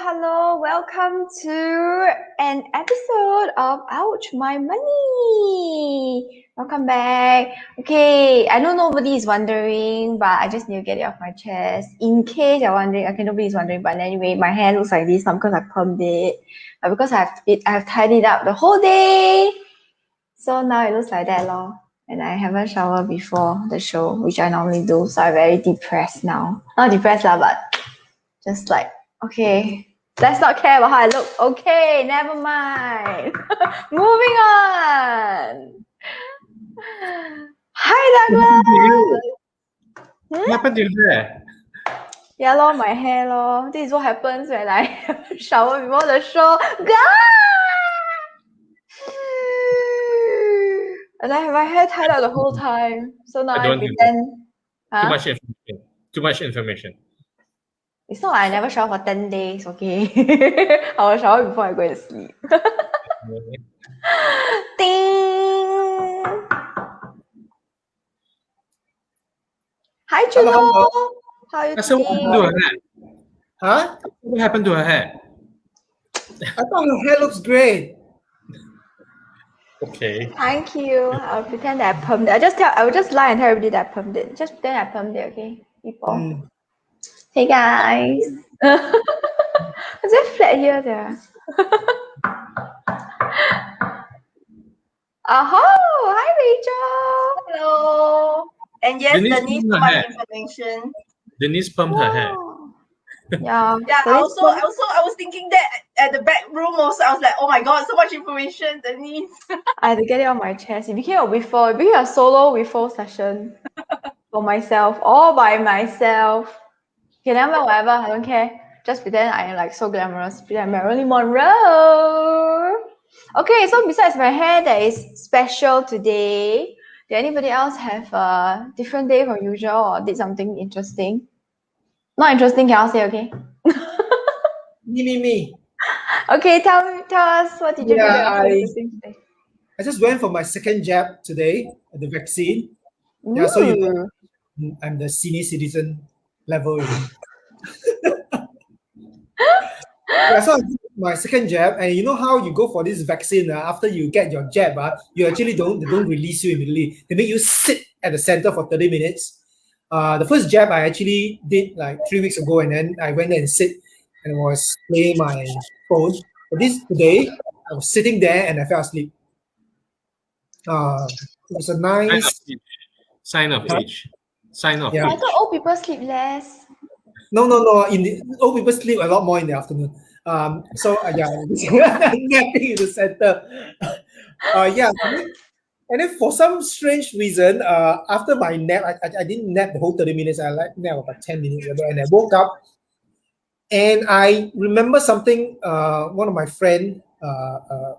Hello, welcome to an episode of Ouch My Money. Welcome back. Okay, I know nobody is wondering, but I just need to get it off my chest. In case you're wondering, okay, nobody is wondering, but anyway, my hair looks like this, not because I permed it, but because I've tied it up the whole day. So now it looks like that lor. And I haven't showered before the show, which I normally do, so I'm very depressed now. Not depressed lah, but just like, okay, let's not care about how I look. Okay, never mind. Moving on. Hi, Douglas. What happened to your hair? Yeah, lor, my hair lor. This is what happens when I shower before the show. And I have my hair tied up the whole time. So now I pretend. Huh? Too much information. It's not like I never shower for 10 days, okay? I will shower before I go and sleep. Ding! Hi, Juno! How are you So what happened to doing? her hair? Huh? What happened to her hair? I thought your hair looks great. Okay. Thank you. I'll pretend that I permed it. I will just lie and tell everybody that I permed it. Just pretend I permed it, okay? People. Hey guys. Is it flat here there? Hi Rachel. Hello. And yes, Denise Denise, permed so her much hair. information. Denise permed her hair. Yeah. Yeah, Denise I was thinking that at the back room also. I was like, oh my god, so much information, Denise. I had to get it on my chest. It became a whiffle. It became a solo whiffle session for myself, all by myself. Okay, never mind, whatever. I don't care. Just pretend I am like so glamorous. Pretend I'm Marilyn Monroe. Okay, so besides my hair that is special today, did anybody else have a different day from usual or did something interesting? Not interesting, cannot say, okay? Me. Okay, tell us what did you do that was so I interesting today? I just went for my second jab today, the vaccine. Yeah, so you know, I'm the senior citizen level. Yeah, so I did my second jab, and you know how you go for this vaccine after you get your jab, you actually they don't release you immediately. They make you sit at the center for 30 minutes. The first jab I actually did like 3 weeks ago, and then I went there and sit and was playing my phone. But this today, I was sitting there and I fell asleep. It was a nice Sign of age. I thought old people sleep less. No. Old people sleep a lot more in the afternoon. Napping in the center. And then for some strange reason, after my nap, I didn't nap the whole 30 minutes. I nap about 10 minutes ago, and I woke up and I remember something one of my friend,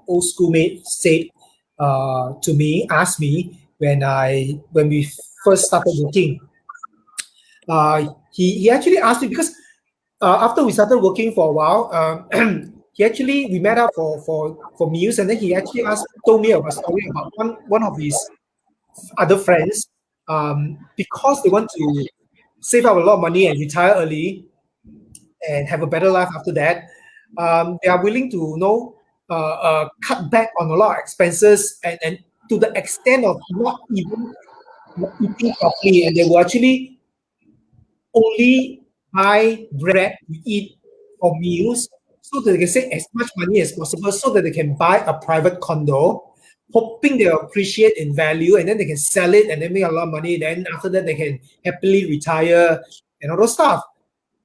old schoolmate, said to me, asked me when we first started working. He actually asked me because after we started working for a while, we met up for meals, and then he actually told me a story about one of his other friends, because they want to save up a lot of money and retire early and have a better life after that. They are willing to cut back on a lot of expenses and to the extent of not even eating properly, and they will actually only buy bread to eat for meals so that they can save as much money as possible so that they can buy a private condo, hoping they'll appreciate in value, and then they can sell it and then make a lot of money. Then after that, they can happily retire and all those stuff.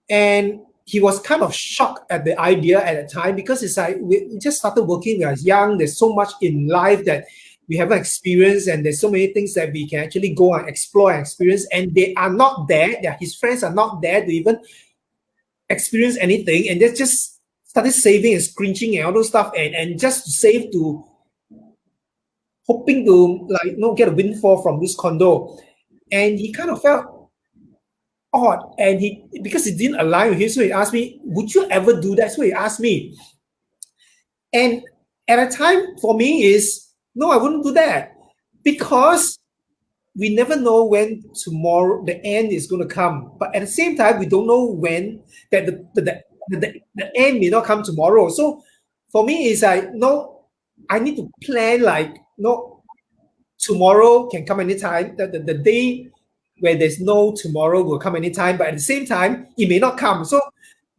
And he was kind of shocked at the idea at the time because it's like we just started working, we are young, there's so much in life that we haven't experienced, and there's so many things that we can actually go and explore and experience, and they are not there. His friends are not there to even experience anything, and they just started saving and scrunching and all those stuff, and just to save to hoping to get a windfall from this condo. And he kind of felt odd, and because it didn't align with him, so he asked me, "Would you ever do that?" So he asked me, and at a time for me is no, I wouldn't do that because we never know when tomorrow the end is going to come. But at the same time, we don't know when that the end may not come tomorrow. So for me, it's like no, I need to plan like no, tomorrow can come anytime. The day where there's no tomorrow will come anytime. But at the same time, it may not come. So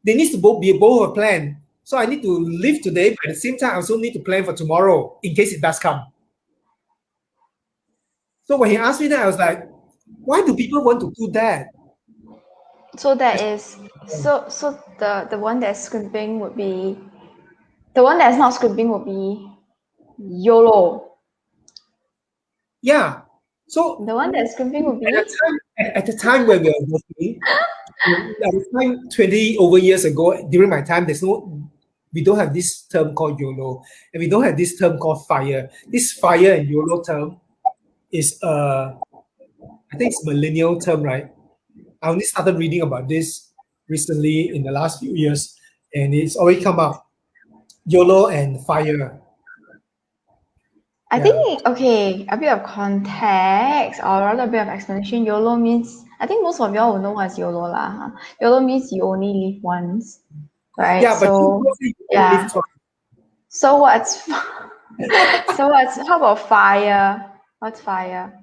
there needs to both be both a plan. So I need to live today, but at the same time, I also need to plan for tomorrow in case it does come. So when he asked me that, I was like, why do people want to do that? So that is so the one that's scrimping would be the one that's not scrimping would be YOLO. Yeah. So The one that's scrimping would be at the time when we were working, at the time 20 over years ago, during my time, we don't have this term called YOLO, and we don't have this term called FIRE. This FIRE and YOLO term is I think it's millennial term, right? I only started reading about this recently in the last few years, and it's already come up. YOLO and FIRE. I Yeah. think okay, a bit of context or rather a bit of explanation. YOLO means I think most of y'all will know what's YOLO lah. Huh? YOLO means you only live once, right? Yeah, but so you yeah. live twice. So what's how about FIRE? What's FIRE?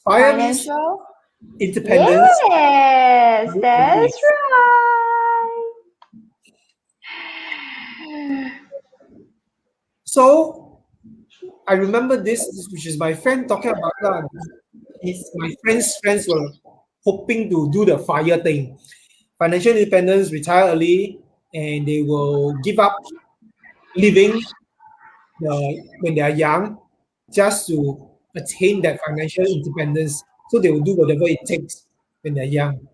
FIRE means Financial? independence. Yes, that's right. So I remember this, which is my friend talking about that. My friends were hoping to do the FIRE thing, financial independence, retire early, and they will give up living when they are young just to attain that financial independence. So they will do whatever it takes when they're young,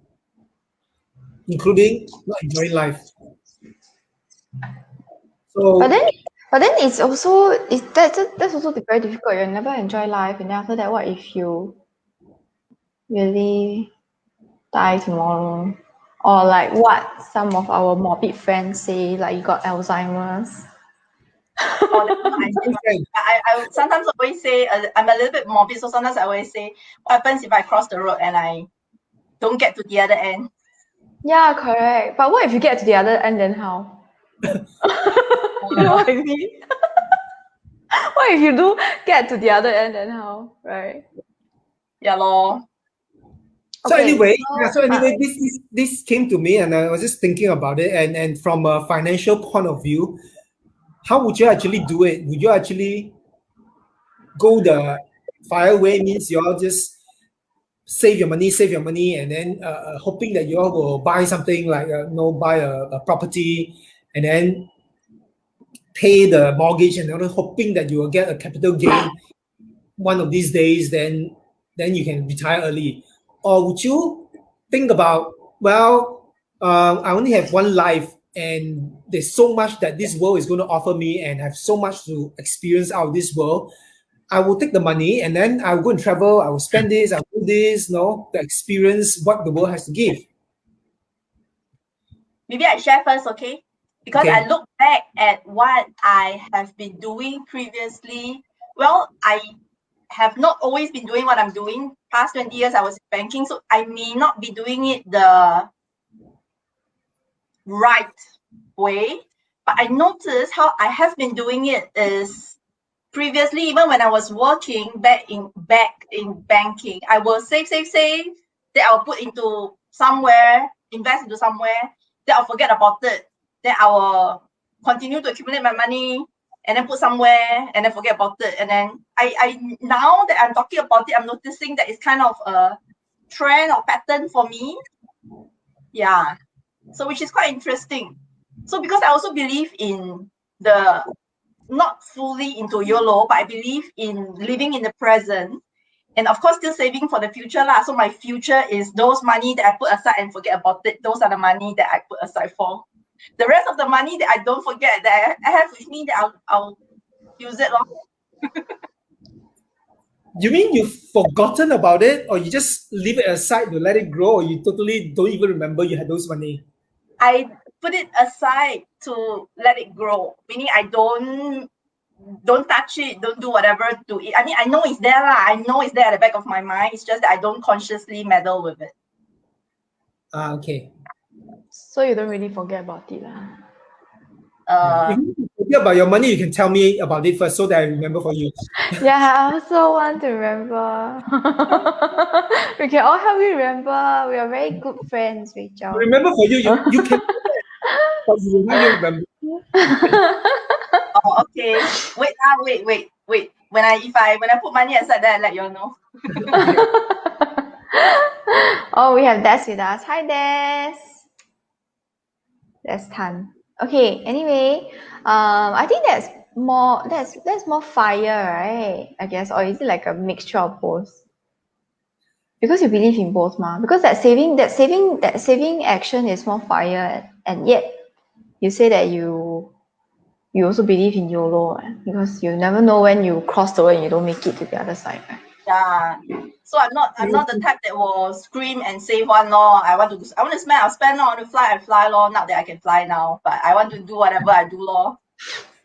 including not enjoying life. So But then it's also that's also very difficult. You'll never enjoy life, and then after that, what if you really die tomorrow? Or like what some of our morbid friends say, like you got Alzheimer's. Oh, that's not ideal. I would sometimes always say I'm a little bit morbid, so sometimes I always say, what happens if I cross the road and I don't get to the other end? Yeah, correct. But what if you get to the other end, then how? You know what I mean? What if you do get to the other end, then how? Right? Yeah, lor. So Okay, anyway, so, this came to me, and I was just thinking about it, and from a financial point of view, how would you actually do it? Would you actually go the FIRE way? Means you all just save your money, and then hoping that you all will buy something like buy a property, and then pay the mortgage, and then hoping that you will get a capital gain one of these days. Then you can retire early. Or would you think about, well, I only have one life, and there's so much that this world is going to offer me, and have so much to experience out of this world. I will take the money, and then I will go and travel. I will spend this, I will do this, to experience what the world has to give. Maybe I share first, okay? Because Okay. I look back at what I have been doing previously. Well, I have not always been doing what I'm doing. Past 20 years, I was in banking, so I may not be doing it the right way. But I noticed how I have been doing it is previously, even when I was working back in banking, I will save, then I'll put into somewhere, invest into somewhere, then I'll forget about it. Then I will continue to accumulate my money and then put somewhere and then forget about it. And then I now that I'm talking about it, I'm noticing that it's kind of a trend or pattern for me. Yeah. So which is quite interesting. So because I also believe in the not fully into YOLO, but I believe in living in the present. And of course, still saving for the future lah. So my future is those money that I put aside and forget about it. Those are the money that I put aside for. The rest of the money that I don't forget, that I have with me, that I'll use it lor. You mean you've forgotten about it, or you just leave it aside to let it grow, or you totally don't even remember you had those money? I put it aside to let it grow, meaning I don't touch it, don't do whatever to it. I mean, I know it's there lah. I know it's there at the back of my mind. It's just that I don't consciously meddle with it. Okay. So you don't really forget about it lah. If you forget about your money, you can tell me about it first so that I remember for you. Yeah, I also want to remember. We can all help you remember. We are very good friends, Rachel. Remember for you, you can forget, but you will not remember. Oh, okay. Wait. When I put money aside, then I let you all know. Oh, we have Des with us. Hi, Des. Des Tan. Okay. Anyway, I think that's more fire, right? I guess, or is it like a mixture of both? Because you believe in both, ma. Because that saving action is more fire, and yet you say that you also believe in YOLO, because you never know when you cross the road and you don't make it to the other side, right? Yeah. So I'm not the type that will scream and save one lor. I want to spend, I'll spend lor. I want to fly, I fly lor. Not that I can fly now, but I want to do whatever I do lor.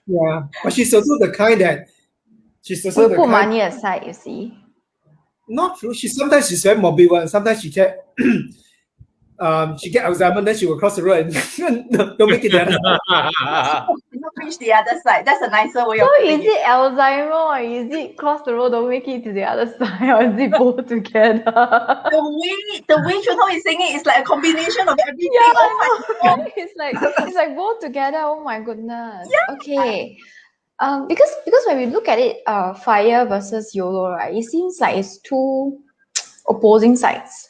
Yeah, but she's also the kind that We'll put money aside, you see. Not true. Sometimes she's very morbid one. Sometimes she get Alzheimer, then she will cross the road and don't make it the other side. Not reach the other side. That's a nicer way So of putting is it Alzheimer, or is it cross the road, don't make it to the other side, or is it both together? The way Chun-Hong is saying it is like a combination of everything. Yeah, Oh my I know. God. It's like both together. Oh my goodness. Okay. Because when we look at it, fire versus YOLO, right? It seems like it's two opposing sides,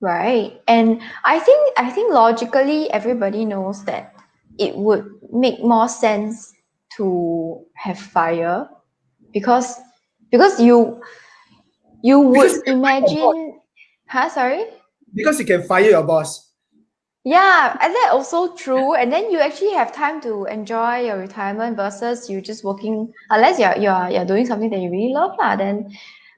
right? And I think logically everybody knows that it would make more sense to have fire, because you would imagine. Sorry. Because you can fire your boss. Yeah, and that's also true. And then you actually have time to enjoy your retirement versus you just working, unless you're doing something that you really love lah. Then,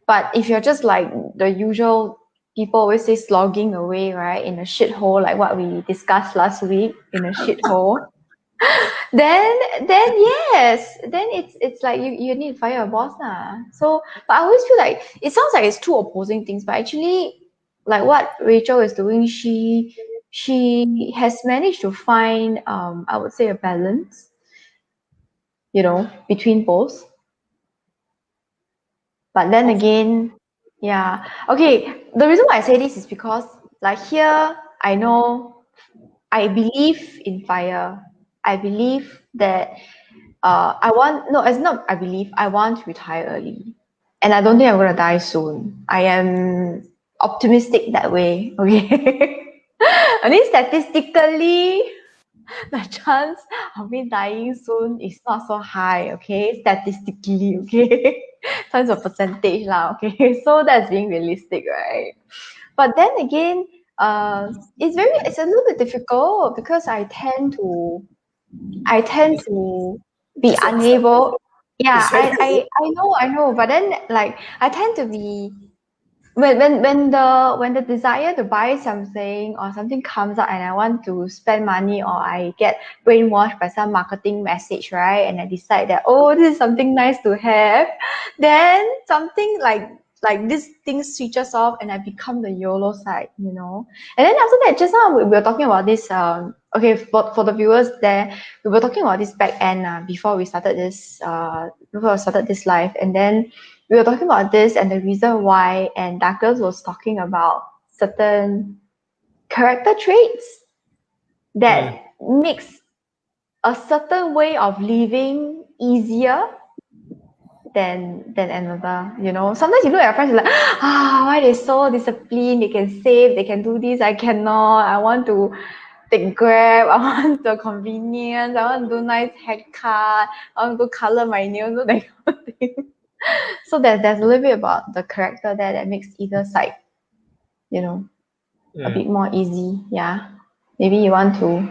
but if you're just like the usual people always say, slogging away, right, in a shithole, like what we discussed last week, in a shithole, then yes, then it's like you need to fire a boss lah. So, but I always feel like it sounds like it's two opposing things, but actually, like what Rachel is doing, she has managed to find, I would say, a balance, between both. But then again, yeah, okay, the reason why I say this is because, like, here I know, I believe in fire. I believe that I want to retire early, and I don't think I'm gonna die soon. I am optimistic that way. Okay. I think statistically, the chance of me dying soon is not so high. Okay, statistically. Okay, terms of percentage lah. Okay, so that's being realistic, right? But then again, it's a little bit difficult, because I tend to be unable. Yeah, I know, but then, like, I tend to be, when the desire to buy something or something comes up and I want to spend money, or I get brainwashed by some marketing message, right? And I decide that, oh, this is something nice to have, then something like this thing switches off and I become the YOLO side, And then after that, just now we were talking about this, okay, for the viewers there, we were talking about this back end, before we started this live, and then we were talking about this and the reason why, and Douglas was talking about certain character traits that makes a certain way of living easier than another. Sometimes you look at your friends, you're like, why they so disciplined, they can save, they can do this, I cannot. I want to take Grab, I want the convenience, I want to do nice haircut, I want to go color my nails, so that kind of thing. So there's a little bit about the character there that makes either side, a bit more easy. Yeah. Maybe you want to.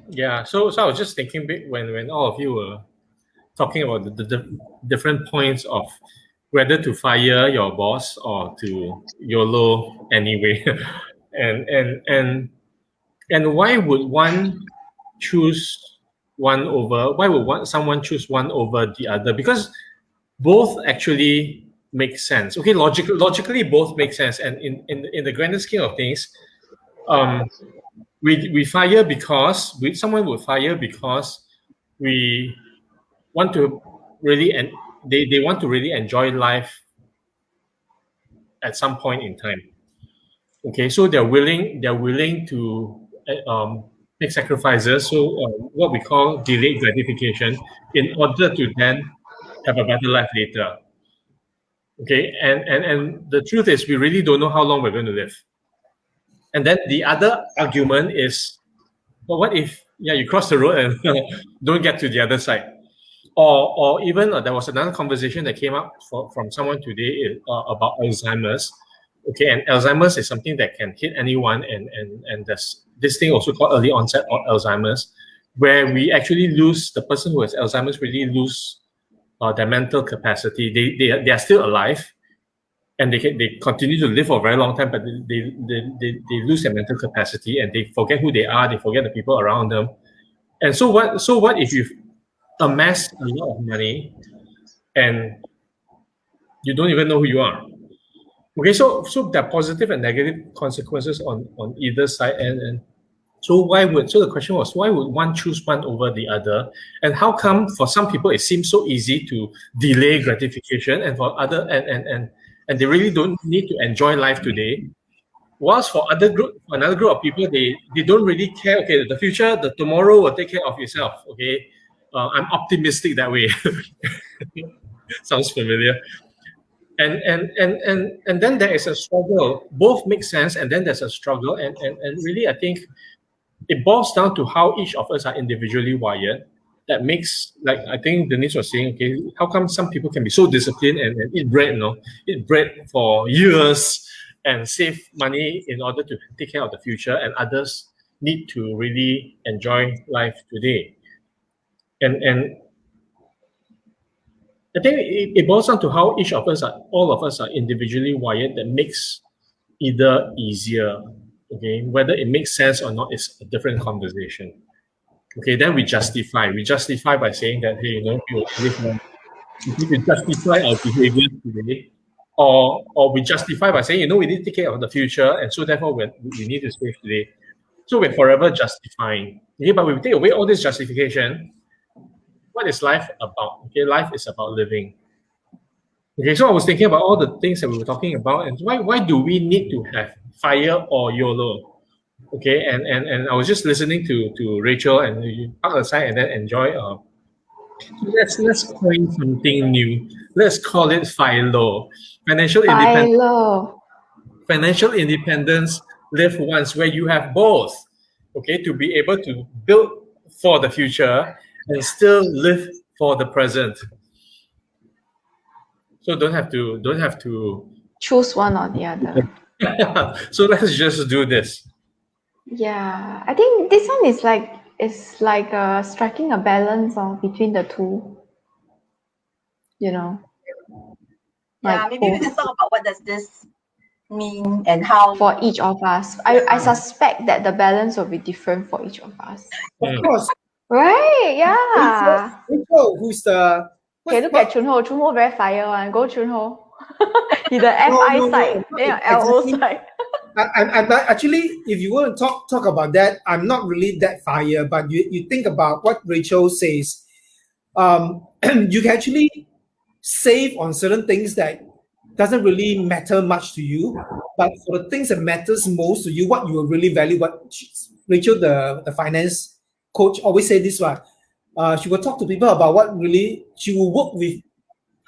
Yeah. So I was just thinking when all of you were talking about the different points of whether to fire your boss or to YOLO anyway. and why would one choose one over? Why would someone choose one over the other? Because both actually make sense. Okay, logically both make sense, and in the grander scheme of things, we fire because someone would fire because we want to really, and they want to really enjoy life at some point in time. Okay, so they're willing to make sacrifices. So what we call delayed gratification, in order to then have a better life later. Okay, and the truth is, we really don't know how long we're going to live. And then the other argument is, well, what if you cross the road and don't get to the other side? Or even there was another conversation that came up from someone today about Alzheimer's. Okay, and Alzheimer's is something that can hit anyone, and there's this thing also called early onset Alzheimer's, where we actually lose, the person who has Alzheimer's really lose their mental capacity. They are still alive, and they continue to live for a very long time, but they lose their mental capacity, and they forget who they are, they forget the people around them. And so what if you've amassed a lot of money and you don't even know who you are? Okay, so there are positive and negative consequences on either side, and so the question was, why would one choose one over the other? And how come for some people it seems so easy to delay gratification, and for other and they really don't need to enjoy life today, whilst for another group of people, they don't really care. Okay, the future, the tomorrow will take care of yourself. Okay, I'm optimistic that way. Sounds familiar. And then there is a struggle. Both make sense, and then there's a struggle, and really, I think it boils down to how each of us are individually wired. That makes, like I think Denise was saying, okay, how come some people can be so disciplined and eat bread, eat bread for years and save money in order to take care of the future, and others need to really enjoy life today. And I think it boils down to how all of us are individually wired. That makes either easier. Okay, whether it makes sense or not is a different conversation. Okay, then we justify. We justify by saying that, hey, we can justify our behavior today, or we justify by saying, we need to take care of the future, and so therefore we need to save today. So we're forever justifying. Okay, but we take away all this justification. What is life about? Okay, life is about living. Okay, so I was thinking about all the things that we were talking about, and why do we need to have FIRE or YOLO? Okay, and I was just listening to Rachel, and you park aside and then enjoy. Let's coin something new. Let's call it FILO. Financial independence. Live once, where you have both. Okay, to be able to build for the future and still live for the present. So don't have to choose one or the other. So let's just do this. Yeah, I think this one is like striking a balance between the two. Yeah, like maybe we can talk about what does this mean and how for each of us. I suspect that the balance will be different for each of us. Of course. Right? Yeah. Rachel, who's the... Okay, look at Chunho. Chunho very fire one. Go Chunho. He's the FI side, then LO side. I'm not, actually, if you want to talk about that, I'm not really that fire, but you think about what Rachel says. You can actually save on certain things that doesn't really matter much to you, but for the things that matters most to you, what you will really value. What Rachel, the finance coach, always say this one. She will talk to people about what really she will work with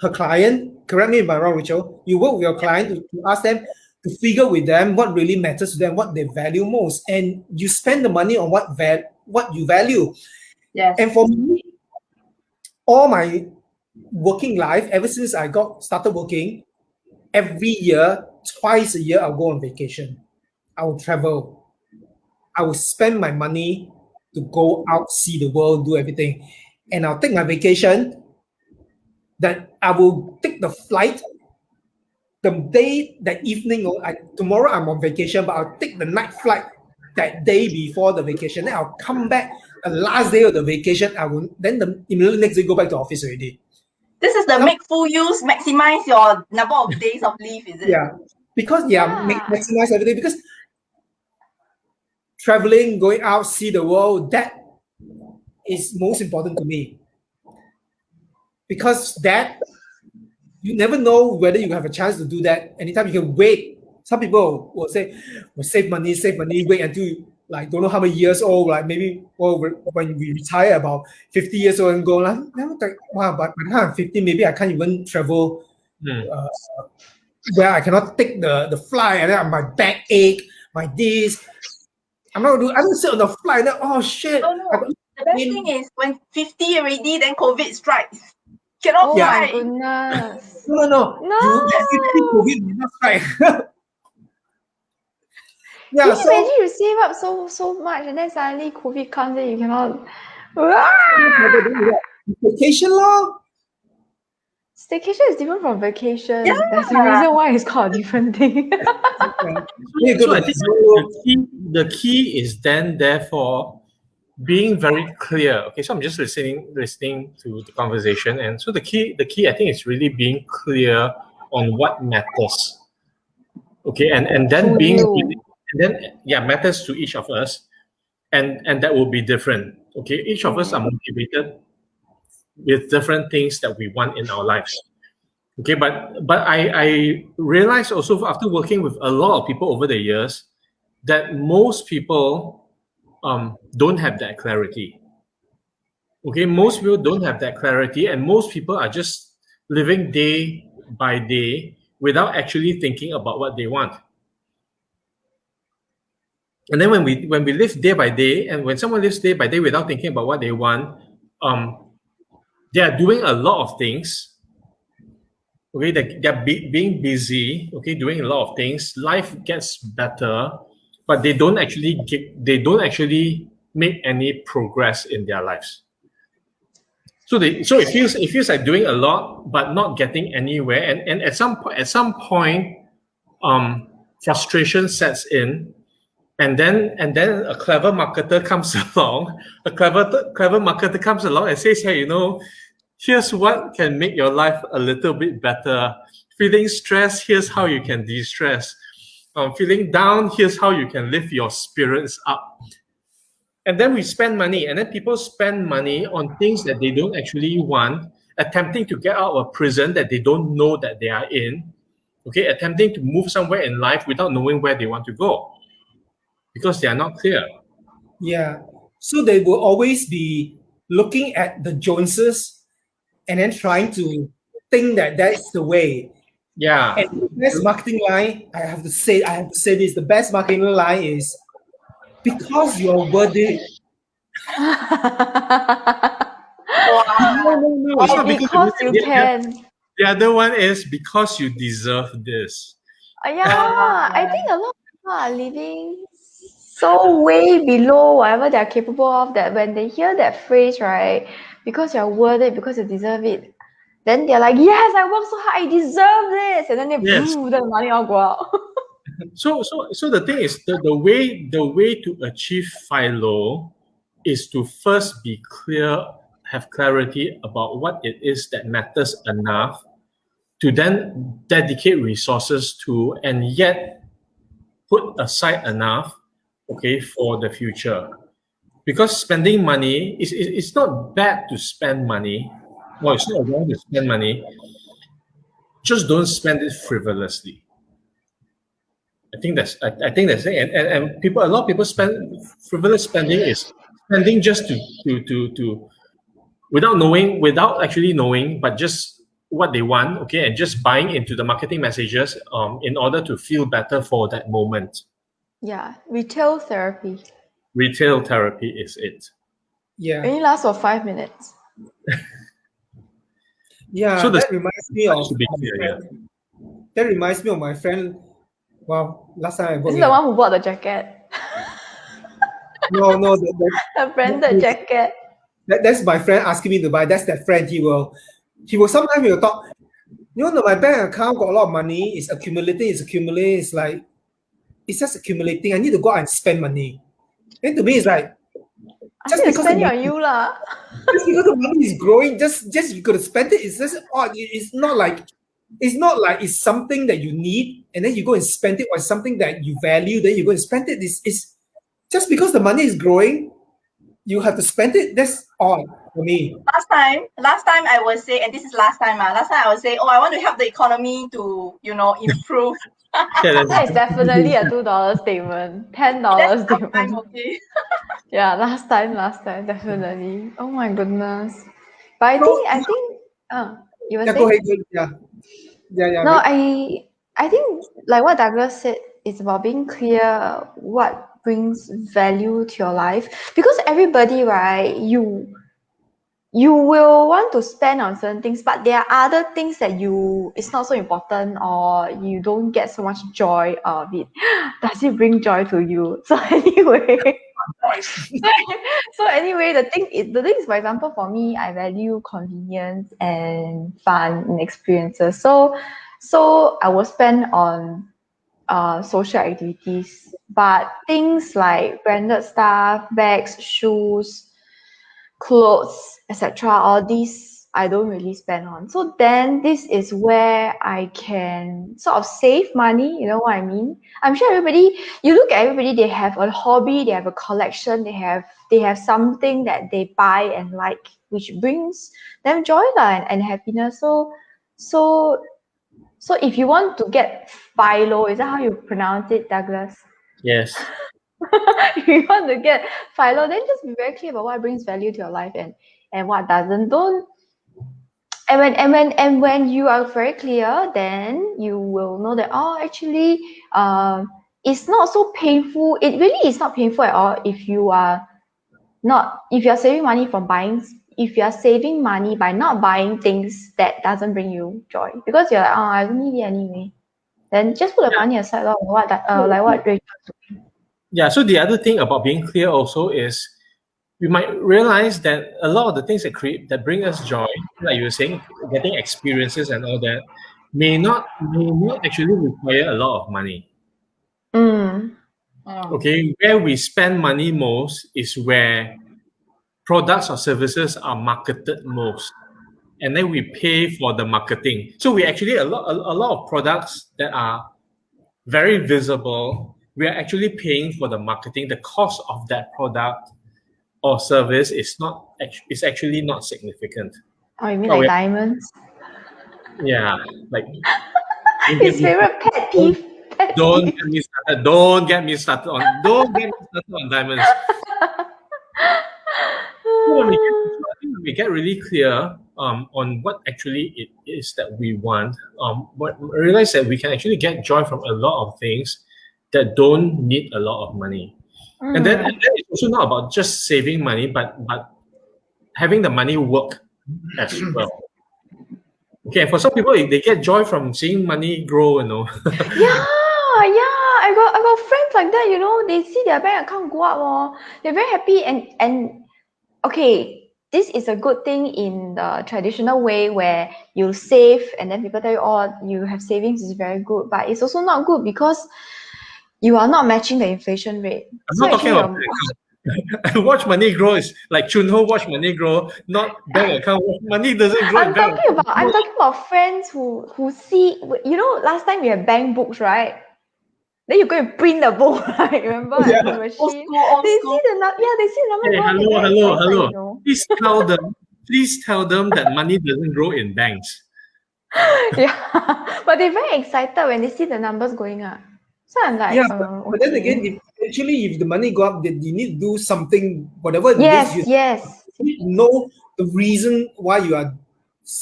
her client. Correct me if I'm wrong, Rachel. You work with your client to ask them to figure with them what really matters to them, what they value most, and you spend the money on what you value. Yes. And for me, all my working life, ever since I started working, every year, twice a year, I'll go on vacation. I will travel. I will spend my money to go out, see the world, do everything. And I'll take my vacation. Then I will take the flight the day, that evening, tomorrow I'm on vacation, but I'll take the night flight that day before the vacation. Then I'll come back the last day of the vacation. I will then the immediately next day go back to office already. This is the make full use, maximize your number of days of leave, is it? Yeah, because maximize everything, because traveling, going out, see the world, that is most important to me. Because that, you never know whether you have a chance to do that. Anytime you can wait. Some people will say, well, save money, wait until like don't know how many years old, like maybe when we retire about 50 years old and go, like, wow, but by the time I'm 50, maybe I can't even travel where I cannot take the flight, and then my back ache, my this. I'm not gonna do. I don't sit on the flight. Then, oh shit! Oh, no. The best thing is when 50 already, then COVID strikes. Cannot Oh my fly. goodness. No. No. You COVID will not strike. Yeah. Can you So imagine you save up so much and then suddenly COVID comes and you cannot. vacation law. Staycation is different from vacation. Yeah. That's the reason why it's called a different thing. So I think the key is then therefore being very clear. Okay, so I'm just listening to the conversation, and so the key I think is really being clear on what matters. Okay, and then To being you. and then matters to each of us, and that will be different. Okay, each of us are motivated with different things that we want in our lives. Okay, but I realized also after working with a lot of people over the years that most people don't have that clarity. Okay, most people don't have that clarity, and most people are just living day by day without actually thinking about what they want. And then when we live day by day, and when someone lives day by day without thinking about what they want, they are doing a lot of things. Okay, they're being busy. Okay, doing a lot of things. Life gets better, but they don't actually make any progress in their lives. So it feels like doing a lot but not getting anywhere, and at some point, frustration sets in, and then a clever marketer comes along. A clever marketer comes along and says, hey, here's what can make your life a little bit better. Feeling stressed, here's how you can de-stress. Feeling down, here's how you can lift your spirits up. And then we spend money, and then people spend money on things that they don't actually want, attempting to get out of prison that they don't know that they are in. Okay, attempting to move somewhere in life without knowing where they want to go, because they are not clear. Yeah. So they will always be looking at the Joneses and then trying to think that that's the way. Yeah. And the best marketing line, I have to say this, the best marketing line is, because you're worth it. No, it's Or not because you can. The other one is because you deserve this. Yeah, I think a lot of people are living so way below whatever they're capable of, that when they hear that phrase, right, because you're worth it, because you deserve it, then they're like, yes, I worked so hard, I deserve this, and then the money all go out. So the thing is, the way to achieve FILO is to first be clear, have clarity about what it is that matters enough to then dedicate resources to, and yet put aside enough, okay, for the future. Because spending money it's not bad to spend money. Well, it's not wrong to spend money. Just don't spend it frivolously. I think that's it. And a lot of people spend frivolous spending is spending just to without actually knowing, but just what they want, okay, and just buying into the marketing messages in order to feel better for that moment. Yeah, retail therapy. Retail therapy is it. Yeah. Only lasts for 5 minutes. Yeah, So that reminds me of clear, that reminds me of my friend. Well, last time I This worked is the one who bought the jacket. No, A branded jacket. that's my friend asking me to buy. That's that friend. He will sometimes he will talk. my bank account got a lot of money. It's accumulating. It's like it's just accumulating. I need to go out and spend money. And to me, it's like I just need to because spend the it on money, you lah. just because the money is growing, just you gotta spend it. It's just odd. It's not like it's something that you need and then you go and spend it, or something that you value, then you go and spend it. It's just because the money is growing, you have to spend it. That's odd for me. Last time I would say, and this is last time I would say, oh, I want to help the economy to, improve. Yeah, That is definitely a $2 statement, $10 That's last statement. time, okay. Yeah, last time, definitely. Oh my goodness. But I think, you were Yeah, go saying? ahead. Yeah. No, Right. I think like what Douglas said, it's about being clear what brings value to your life. Because everybody, right, you will want to spend on certain things, but there are other things that it's not so important, or you don't get so much joy out of it. Does it bring joy to you? So anyway, the thing is, for example, for me, I value convenience and fun and experiences. So I will spend on social activities, but things like branded stuff, bags, shoes, clothes, etc. All these I don't really spend on. So then this is where I can sort of save money, you know what I mean? I'm sure you look at everybody, they have a hobby, they have a collection, they have something that they buy and like, which brings them joy and happiness. So if you want to get FILO, is that how you pronounce it, Douglas? yes. If you want to get FILO, then just be very clear about what brings value to your life and what doesn't. Don't and when you are very clear, then you will know that, oh, actually, it's not so painful. It really is not painful at all if you are saving money from buying. If you are saving money by not buying things that doesn't bring you joy, because you're like, oh, I don't need it anyway. Then just put the money aside, like what Rachel. Yeah, so the other thing about being clear also is we might realize that a lot of the things that bring us joy, like you were saying, getting experiences and all that, may not actually require a lot of money. Mm. Okay, where we spend money most is where products or services are marketed most, and then we pay for the marketing. So we actually a lot of products that are very visible. We are actually paying for the marketing. The cost of that product or service is actually not significant. Oh, you mean But like we diamonds? yeah, like don't get His me favorite pet don't, peeve. Pet don't peeve. get me started. Don't get me started on diamonds. So when we get really clear on what actually it is that we want, but realize that we can actually get joy from a lot of things that don't need a lot of money. And then it's also not about just saving money, but having the money work as well. Okay, for some people, they get joy from seeing money grow. Yeah. I got friends like that, you know, they see their bank account go up, they're very happy and okay, this is a good thing in the traditional way where you save and then people tell you, oh, you have savings is very good, but it's also not good because you are not matching the inflation rate. I'm So not talking actually, about bank account. Watch money grow is like Chunho watch money grow, not bank account. Money doesn't grow in bank account. I'm talking about friends who see, you know, last time we had bank books, right? Then you go and print the book, right? Remember, at the machine. Old They school. see the number Hey, go up. They're hello, very hello, excited, hello. you know. Please tell them that money doesn't grow in banks. Yeah, but they're very excited when they see the numbers going up. So I'm like, Yeah, but then again, okay. if the money go up, then you need to do something, whatever it is. Yes. You need to know the reason why you are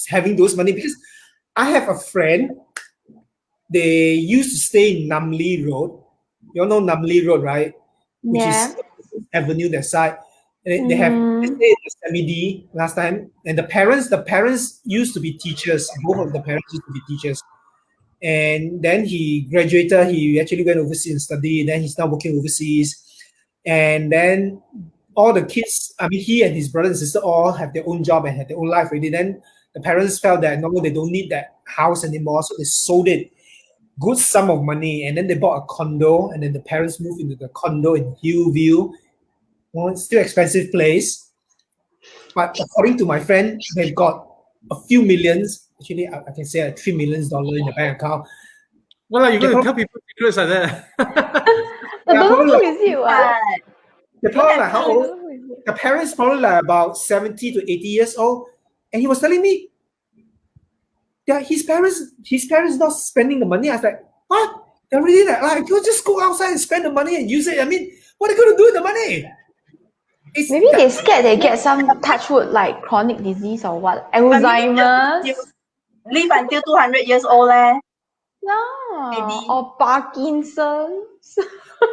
having those money. Because I have a friend. They used to stay in Namli Road. You all know Namli Road, right? Which Yeah. is Avenue that side. And they Mm. stay in the Semi-D last time. And the parents used to be teachers. Both of the parents used to be teachers. And then he graduated. He actually went overseas and studied. Then he's now working overseas. And then all the kids, I mean, he and his brother and sister all have their own job and have their own life already. Then the parents felt that no, they don't need that house anymore, so they sold it, good sum of money, and then they bought a condo, and then the parents moved into the condo in Hillview. Well, it's still expensive place, but according to my friend, they've got a few millions. Actually, I can say $3 million in the bank account. Well, you're going to tell people secrets like that. I Yeah, don't probably know who like, is it, what? they're probably like I how don't old? know who is it. The parents probably like about 70 to 80 years old, and he was telling me that his parents not spending the money. I was like, what? They're really like, you just go outside and spend the money and use it. I mean, what are they going to do with the money? It's Maybe they scared they get some touch wood like chronic disease or what? Alzheimer's? Live until 200 years old, leh. Yeah. Maybe. Or Parkinson's.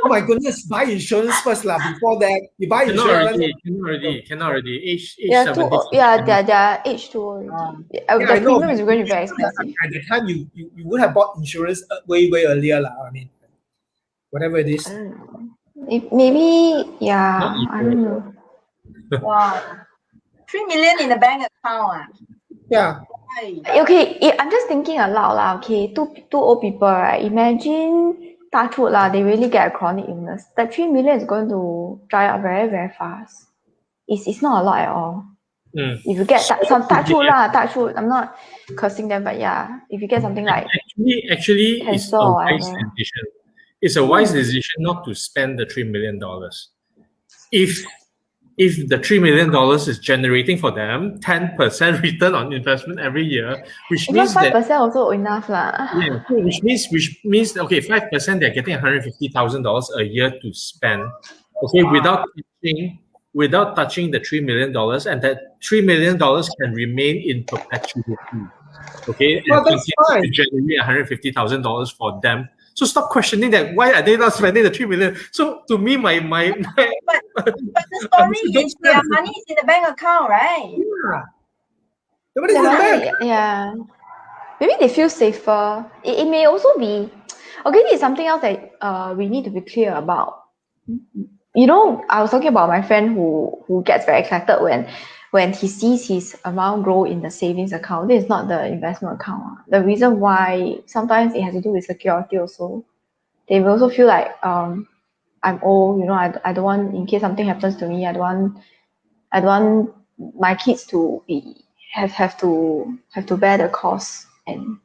Oh my goodness, buy insurance first lah. Before that, you buy Cannot insurance. already. Age Yeah, 70. they're age too already. Yeah, The I know, premium is but going to be very expensive. at the time, you would have bought insurance way earlier lah. I mean, whatever it is. Maybe, yeah, I don't know. Wow. 3 million in the bank account. Ah. Yeah. Okay, I'm just thinking aloud lah. Okay, two old people, right? Imagine touch wood lah, they really get a chronic illness. That 3 million is going to dry up very, very fast. It's not a lot at all. If you get some touch wood lah, touch wood. I'm not cursing them, but yeah, if you get something like Actually, it's cancer a or wise whatever. decision. It's a wise decision not to spend the $3 million. If the $3 million is generating for them 10% return on investment every year, which Even means that 5% also enough lah. yeah, which means okay, 5% they're getting $150,000 a year to spend. Okay, without touching the $3 million, and that $3 million can remain in perpetuity. Okay, and Well, that's continue to fine. generate $150,000 for them. So stop questioning that. Why are they not spending the $3 million? So to me, my But the story is their money is in the bank account, right? Yeah. Nobody's in the bank. Yeah. Maybe they feel safer. It may also be okay. This is something else that we need to be clear about. You know, I was talking about my friend who gets very excited when he sees his amount grow in the savings account. This is not the investment account. The reason why sometimes it has to do with security also. They will also feel like I'm old, you know, I don't want, in case something happens to me, I don't want my kids to have to bear the cost and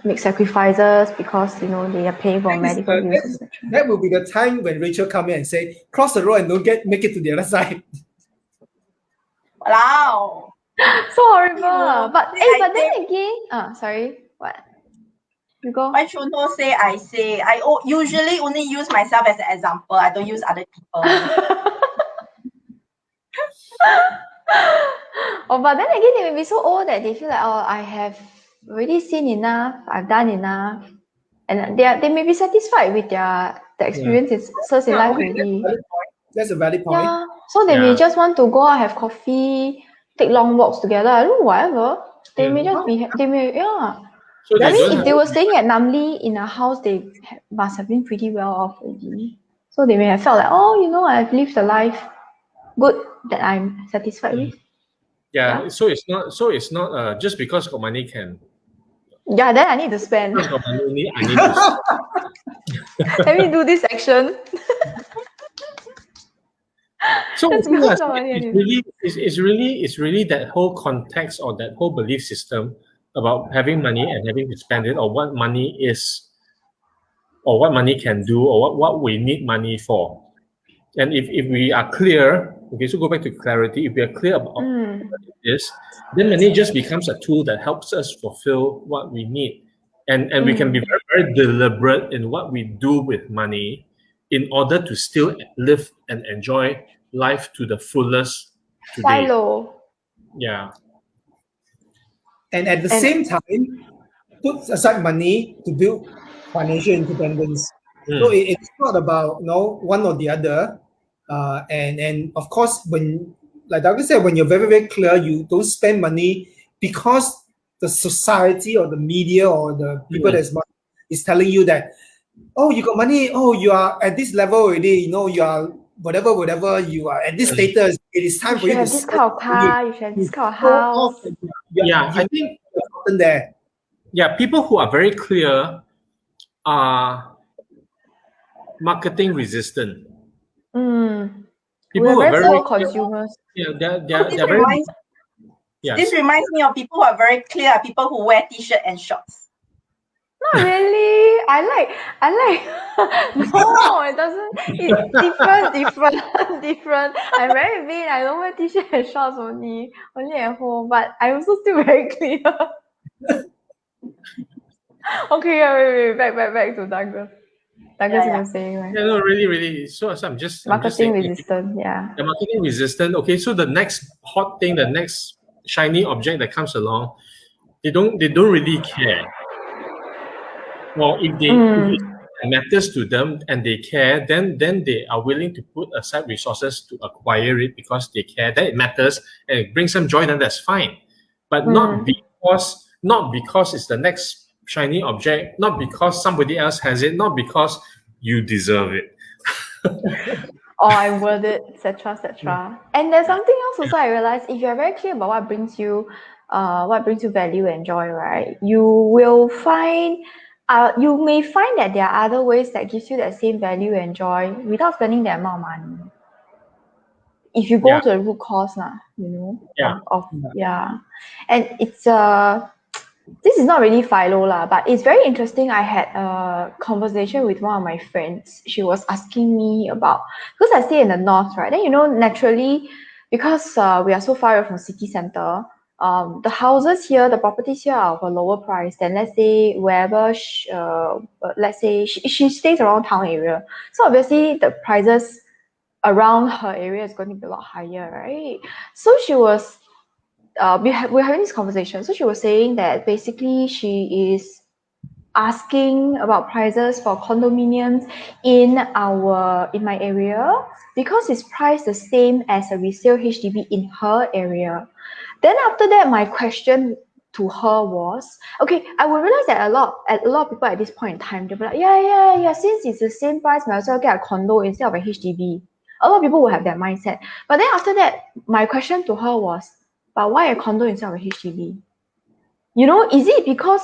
make sacrifices because you know they are paying for medical bills, etc. That will be the time when Rachel come in and say, cross the road and don't make it to the other side. Wow. So horrible. But then I again, sorry, what? You go. Why should not say I say? I usually only use myself as an example. I don't use other people. But then again, they may be so old that they feel like, oh, I have already seen enough, I've done enough, and they may be satisfied with the experiences in life already. That's a valid point. Yeah, so they may just want to go out, have coffee, take long walks together. I don't know, whatever. They may just be. They may So I mean, if they were staying at Namli in a house, they must have been pretty well off already. So they may have felt like, oh, you know, I've lived a life good that I'm satisfied with. Yeah, so it's not just because got money can. Yeah, then I need to spend. Got money, I need to spend. Let me do this action. So That's because of money. it's really that whole context or that whole belief system about having money and having to spend it, or what money is, or what money can do, or what we need money for. And if we are clear, okay, so go back to clarity. If we are clear about what it is, then money just becomes a tool that helps us fulfill what we need. And we can be very, very deliberate in what we do with money in order to still live and enjoy life to the fullest today. FILO. Yeah. And at the same time, put aside money to build financial independence. So it's not about one or the other. And of course, when, like Douglas said, when you're very, very clear, you don't spend money because the society or the media or the people is telling you that, oh, you got money, oh, you are at this level already, you are whatever you are at this status, it is time You for should you to have this kind of car, you should have this kind of show off. house. Yeah, I think Gotten there. people who are very clear are marketing resistant. Mm. People We're who are very very poor consumers. yeah, So they're very this yes. reminds me of people who are very clear, are people who wear t-shirt and shorts. Not really. I like no, it doesn't. It's different. I'm very vain. I don't wear t-shirt and shorts only at home, but I also still very clear. Okay, yeah, wait, back to Douglas. Douglas Yeah. was saying, right? Yeah, no, really. So I'm just Marketing saying resistant, yeah. the marketing resistant. Okay, so the next hot thing, the next shiny object that comes along, they don't really care. Well, if it matters to them and they care, then they are willing to put aside resources to acquire it because they care that it matters and it brings them joy. Then that's fine, but not because it's the next shiny object, not because somebody else has it, not because you deserve it. Or I'm worth it, etc. And there's something else also I realized, if you're very clear about what brings you value and joy, right? You may find that there are other ways that gives you that same value and joy without spending that amount of money. If you go Yeah. to the root cause, Yeah. and it's this is not really FILO lah, but it's very interesting. I had a conversation with one of my friends. She was asking me about, because I stay in the north, right? Then naturally, because we are so far away from city center, the houses here, the properties here are of a lower price than, let's say, wherever let's say she stays around town area. So obviously the prices around her area is going to be a lot higher, right? So she was we're having this conversation. So she was saying that basically she is asking about prices for condominiums in my area because it's priced the same as a resale HDB in her area. Then after that, my question to her was, okay, I would realize that a lot of people at this point in time, they'll be like, yeah, since it's the same price, might as well get a condo instead of a HDB. A lot of people will have that mindset. But then after that, my question to her was, but why a condo instead of a HDB? Is it because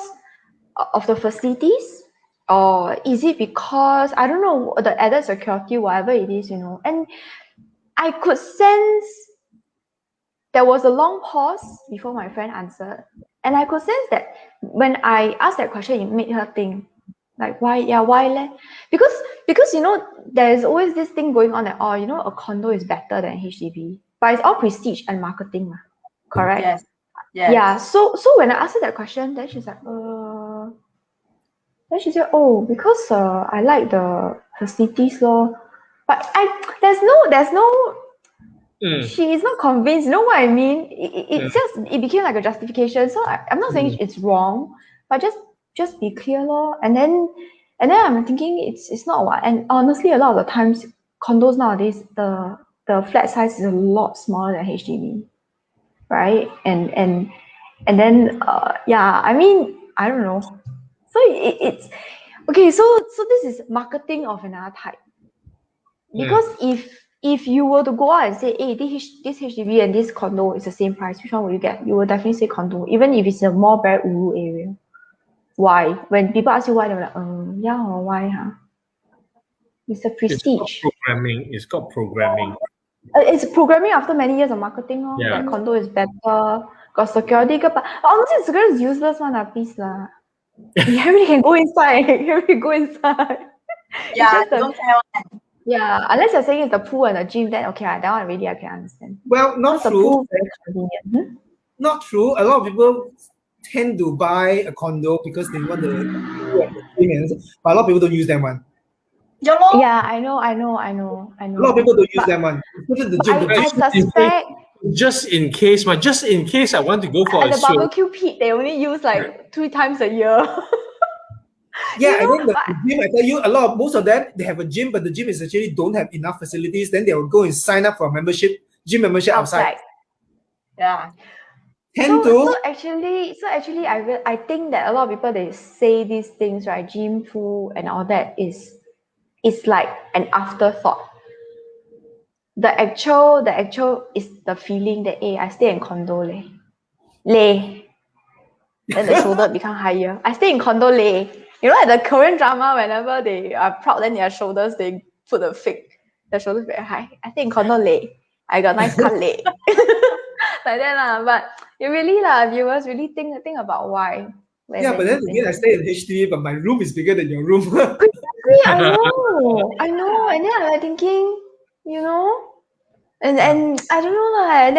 of the facilities? Or is it because, I don't know, the added security, whatever it is, And I could sense there was a long pause before my friend answered. And I could sense that when I asked that question, it made her think, like, why leh? Because there's always this thing going on that, a condo is better than HDB. But it's all prestige and marketing, correct? Yes. Yeah. So when I asked her that question, then she's like, then she said, oh, because I like the facilities lor. But there's no she is not convinced. You know what I mean? It's just, it became like a justification. So I'm not saying it's wrong, but just be clear lor. And then I'm thinking it's not what. And honestly, a lot of the times condos nowadays, the flat size is a lot smaller than HDB, right? And then I mean, I don't know. So it's okay. So this is marketing of another type. Because if you were to go out and say, hey, this HDB and this condo is the same price, which one will you get? You will definitely say condo, even if it's a more very ulu area. Why? When people ask you why, they're like, why, huh? It's a prestige. It's called programming. It's programming after many years of marketing. Yeah. That condo is better, got security. But honestly, security is useless one, please lah. Everybody can go inside. Yeah, It's just don't tell them. Yeah, unless you're saying it's the pool and the gym, then okay, that one really I can understand. Well, not The true. pool very convenient. Not true. A lot of people tend to buy a condo because they want the pool and the gym, but a lot of people don't use them one. YOLO. Yeah, I know. A lot of people don't use them one. I suspect just in case I want to go for at a the swim. barbecue pit, they only use like 3 times a year. Yeah, and then the gym, I tell you, most of them, they have a gym, but the gym is actually don't have enough facilities. Then they will go and sign up for a gym membership outside. Yeah. So actually, I think that a lot of people, they say these things, right? Gym, pool, and all that is like an afterthought. the actual is the feeling that I stay in condo leh. Then the shoulder become higher. I stay in condo leh. You know, at the Korean drama, whenever they are proud, then their shoulders they put the shoulders very high. I stay in condo leh. I got nice cut leh. Like that lah. But you really viewers really think about why. Yeah, but then again, I stay in HDB, but my room is bigger than your room. I know. And then I'm like thinking, you know, and I don't know lah. And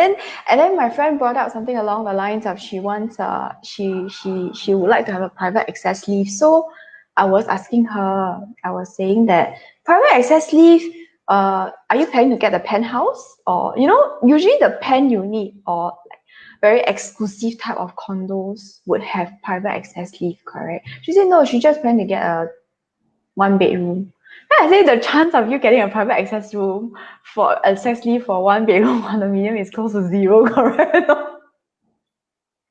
then my friend brought up something along the lines of she wants she would like to have a private access lift. So I was asking her, I was saying that private access lift, are you planning to get a penthouse, or usually the pen unit or like very exclusive type of condos would have private access lift, correct? She said no, she just planned to get a 1 bedroom. I say the chance of you getting a private access room for access lift for 1 bedroom condominium is close to 0, correct?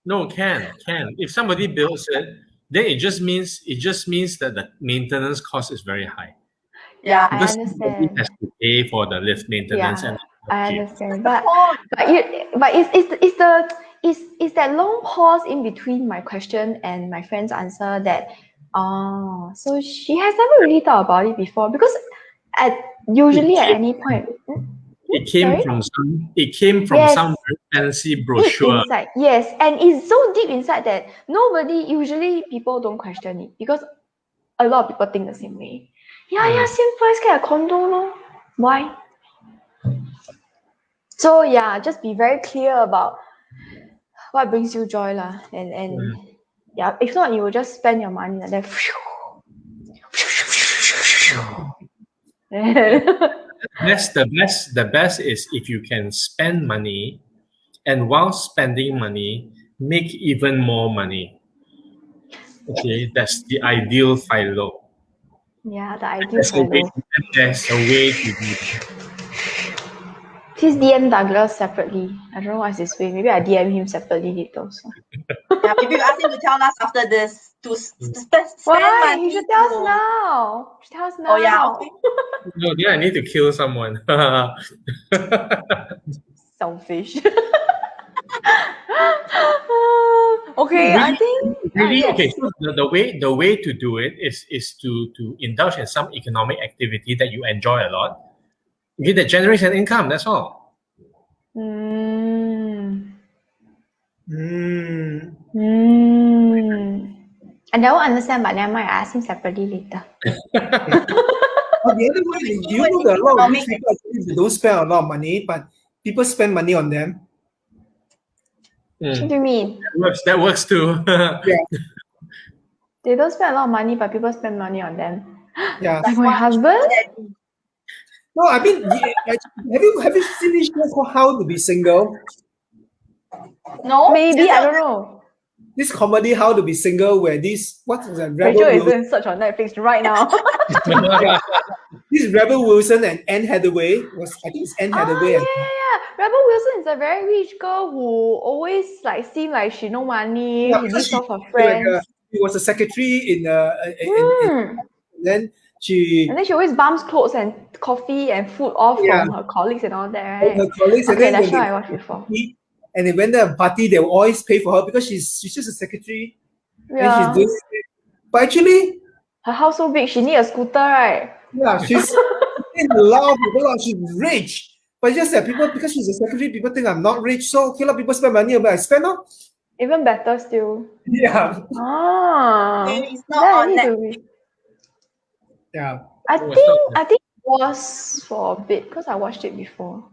No, can. If somebody builds it, then it just means that the maintenance cost is very high. Yeah, Because I somebody understand. has to pay for the lift maintenance and I understand. But it's that long pause in between my question and my friend's answer that so she has never really thought about it before, because usually at any point it came sorry? from some Yes. some very fancy Deep brochure. inside, yes, and it's so deep inside that usually people don't question it, because a lot of people think the same way. Same price get a condo no? Why? So just be very clear about what brings you joy lah, and if not you will just spend your money and then The best is if you can spend money, and while spending money, make even more money. Okay, that's the ideal FILO. the ideal FILO. There's a way to do that. Please DM Douglas separately. I don't know what's his way. Maybe I DM him separately later also. Yeah, maybe you ask him to tell us after this to spend Why? money. He should tell us now. Tell us now. Oh yeah, okay. No, then I need to kill someone. Selfish. Okay, I think really yes. okay. So the way to do it is to indulge in some economic activity that you enjoy a lot. Okay, that generates an income. That's all. I don't understand, but never mind. I ask him separately later. On the other way, do you know that a lot of rich people actually don't spend a lot of money, but people spend money on them? What do you mean? That works too. Yeah. They don't spend a lot of money, but people spend money on them. Yeah. Like my husband? No, I mean, have you seen this show called How to Be Single? No, Maybe, I don't know. This comedy How to Be Single, where this Rebel Rachel is Wilson, doing search on Netflix right now. this Rebel Wilson and Anne Hathaway I think it's Anne Hathaway. Rebel Wilson is a very rich girl who always seem like she no money. She lives off her friends. She was a secretary in then she always bums clothes and coffee and food off from her colleagues and all that, right? Her colleagues, okay, that show I watched before. And they went to a party, they will always pay for her because she's just a secretary. Yeah. And she's doing it. But actually, her house so big, she need a scooter, right? Yeah, she's in a lot of people. She's rich, but just that people, because she's a secretary, people think I'm not rich. So okay, a lot of people spend money, but I spend on. Even better still. Yeah. It's not on Netflix. Yeah. I think it was for a bit because I watched it before.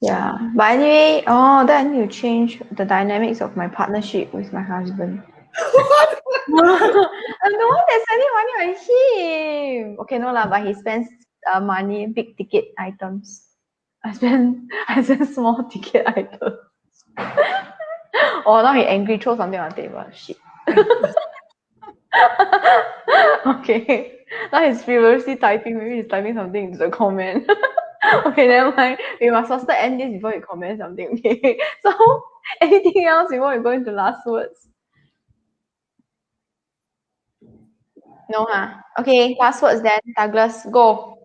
Yeah, but anyway, then I need to change the dynamics of my partnership with my husband. I'm the one that's spending money on him. Okay, no lah, but he spends money, big ticket items. I spend small ticket items. Now he angry, throw something on the table. Shit. Okay. Now he's furiously typing. Maybe he's typing something into the comment. Okay, never mind. We must faster end this before you comment something. Okay. So, anything else before we go into last words? No, huh? Okay, last words then. Douglas, go.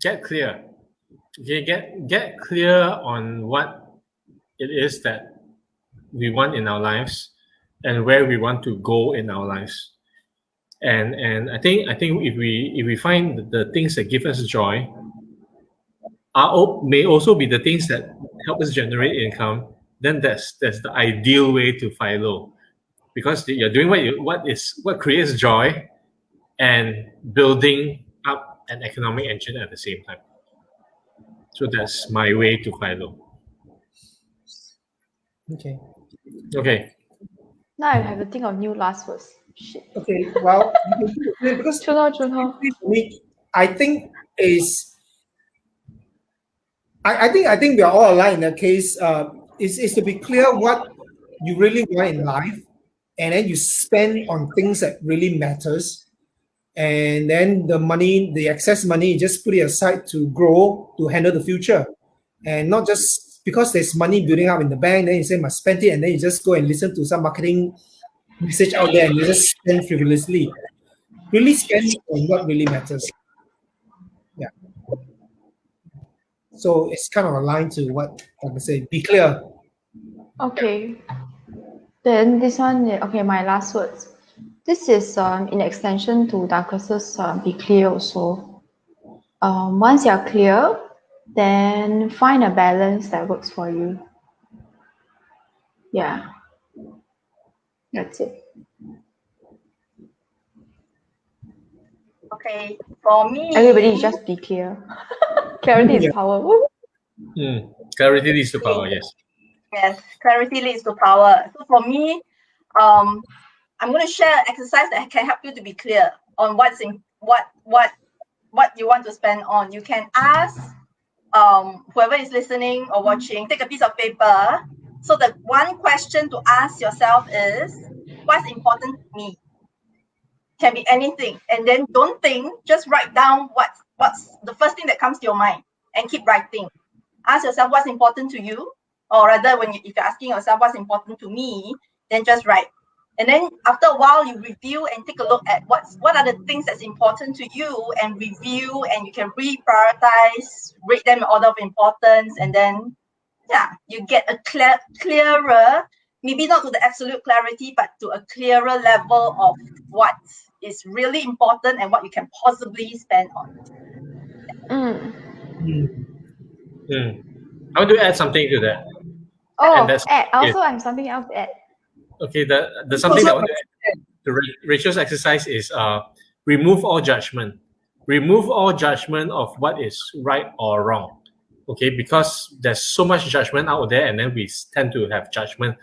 get clear. Okay, get clear on what it is that we want in our lives and where we want to go in our lives. And I think if we find the things that give us joy may also be the things that help us generate income, then that's the ideal way to FILO, because you're doing what creates joy and building up an economic engine at the same time. So that's my way to FILO. Okay. Okay. Now I have to think of new last words. Shit. Okay. Well, because Junho. I think is I think we are all aligned in that case. Is to be clear what you really want in life, and then you spend on things that really matters, and then the excess money, you just put it aside to grow, to handle the future, and not just because there's money building up in the bank, then you say must spend it, and then you just go and listen to some marketing message out there and you just spend frivolously. Really spend on what really matters. Yeah. So it's kind of aligned to what I say. Be clear. Okay. Then this one, okay, my last words. This is in extension to Douglas's be clear also. Once you're clear, then find a balance that works for you. Yeah. That's it. Okay, for me, Everybody just be clear. Clarity is power. Woo. Clarity leads to power, yes. Yes, clarity leads to power. So for me, I'm going to share an exercise that can help you to be clear on what you want to spend on. You can ask whoever is listening or watching, take a piece of paper. So the one question to ask yourself is, what's important to me? Can be anything. And then don't think, just write down what's the first thing that comes to your mind and keep writing. Ask yourself what's important to you, or rather if you're asking yourself what's important to me, then just write. And then after a while, you review and take a look at what are the things that's important to you, and review, and you can reprioritize, rate them in order of importance, and then you get a clearer, maybe not to the absolute clarity, but to a clearer level of what is really important and what you can possibly spend on. I want to add something to that. Oh, add. I also have something else to add. Okay, the something that I want to add to Rachel's exercise is remove all judgment. Remove all judgment of what is right or wrong. Okay, because there's so much judgment out there, and then we tend to have judgment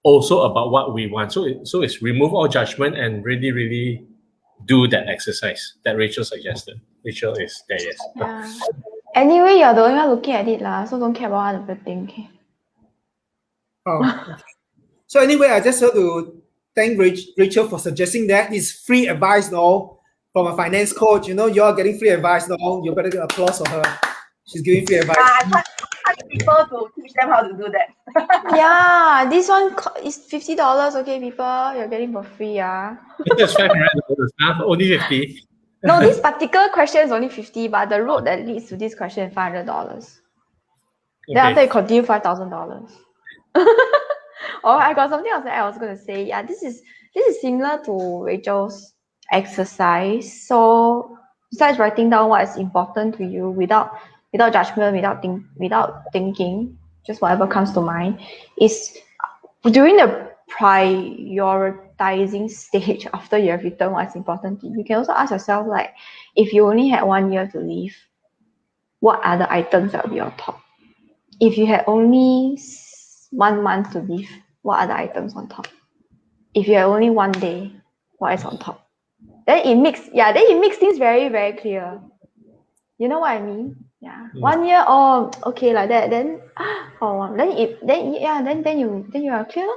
also about what we want. So it's remove all judgment and really, really do that exercise that Rachel suggested. Rachel is there, yes. Yeah. Anyway, you're the only one looking at it, so don't care about what other people think. Oh, okay. So anyway, I just want to thank Rachel for suggesting that. It's free advice now from a finance coach. You know, you're getting free advice now. You better get applause for her. She's giving free advice. I can't people to teach them how to do that. Yeah, this one is $50. Okay, people, you're getting for free. That's $500. Only 50. No, this particular question is only 50, but the road that leads to this question is $500. Okay. Then after you continue $5,000. Oh, I got something else that I was going to say. Yeah, this is similar to Rachel's exercise. So besides writing down what is important to you without judgment, without thinking, just whatever comes to mind, is during the prioritizing stage after you have written what's important to you. You can also ask yourself, like, if you only had 1 year to live, what are the items that will be on top? If you had only 1 month to live, what are the items on top? If you had only 1 day, what is on top? Then it makes things very, very clear. You know what I mean? Yeah. 1 year, okay, like that. Then then you are clear.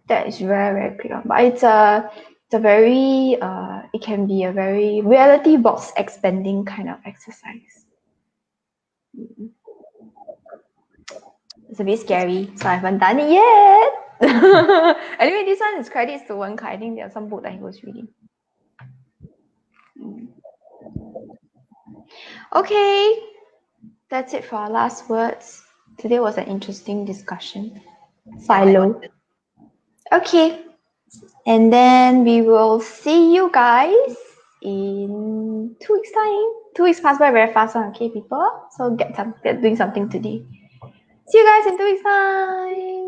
That is very, very clear. But it's a very it can be a very reality box expanding kind of exercise. It's a bit scary, so I haven't done it yet. Anyway, this one is credits to Wen Kai. I think there's some book that he was reading. Okay, that's it for our last words. Today was an interesting discussion. FILO. Okay, and then we will see you guys in 2 weeks' time. 2 weeks pass by very fast, okay, people? So get doing something today. See you guys in 2 weeks' time.